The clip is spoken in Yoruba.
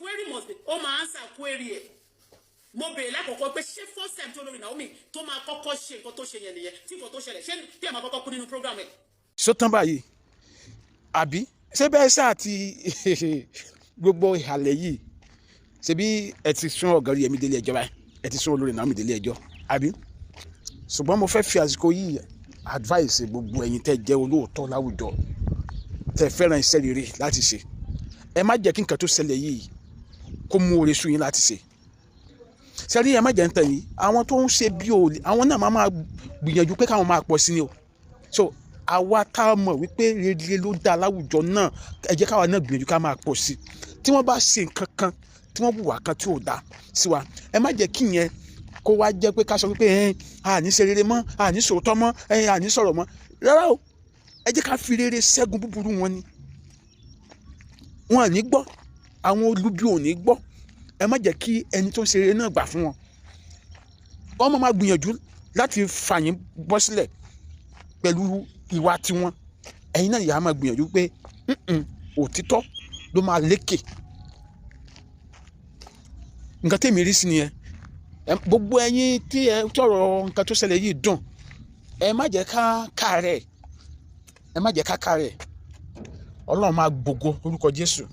query must be ó máa answer query ẹ̀. Mo bèrè lákòókò pé ṣé first time tó lórí Naomi tó máa kọ́kọ́ ṣe nǹkan tó ṣe yẹn nìyẹn tí nǹkan tó ṣẹlẹ̀ ṣé tí ẹ̀ máa kọ́kọ́ kú nínú program ẹ̀. sótán báyìí àbí ṣé bẹ́ẹ̀ sáà ti gbogbo ìhàlẹ̀ yìí ṣe bí ẹ ti sún ọ̀gá Yẹmí délé ẹjọ́ báyìí ẹ ti sún olórí Naomi délé ẹjọ́ àbí ṣùgbọ́n mo fẹ́ fi àsìkò yìí advice gbogbo ẹ̀yin tẹ́ jẹ́ olóòótọ́ láwùjọ tẹ́ fẹ́ràn iṣẹ́ rere láti ṣe ẹ má jẹ́ kí nǹkan tó ṣẹlẹ̀ yìí kó mú oore sú yín láti ṣe sẹ́rí ẹ má jẹ́ ń tẹ̀ yín àwọn tó ń ṣe bí òòlì àwọn náà máa gbìyànjú pé káwọn máa pọ̀ sí ni o so àwa tá a mọ̀ wípé rere ló dá láwùjọ náà ẹ jẹ́ káwa náà gbìyànjú ká máa pọ̀ sí tí wọ́n bá ṣe nǹkan kan tí wọ́n hùwà kan tí ò dá sí wa ẹ má jẹ́ kí yẹn kó wá jẹ́ pé ká sọ wípé àní ṣe rere mọ́ àní sòótọ́ mọ́ àní sọ̀rọ̀ mọ́ rárá o ẹ jẹ́ ká fi rere ṣẹ́gun búburú wọn ni wọn ò ní gbọ́ àwọn olubi ò ní gbọ́ ẹ má jẹ́ kí ẹni tó ń ṣe rere náà gbà fún wọn wọ́n máa gbìyànjú láti fà yín bọ́ sílẹ̀ pẹ̀lú ìwà tiwọn ẹ̀yin náà yà á máa gbìyànjú pé òtítọ́ ló máa lékè nǹkan tèmi rí sí nìyẹn gbogbo ẹ̀yin tí ẹ tọrọ nǹkan tó ṣẹlẹ̀ yìí dùn ẹ má jẹ́ ká kàárẹ̀ Ọlọ́run máa gbògo lórúkọ Jésù.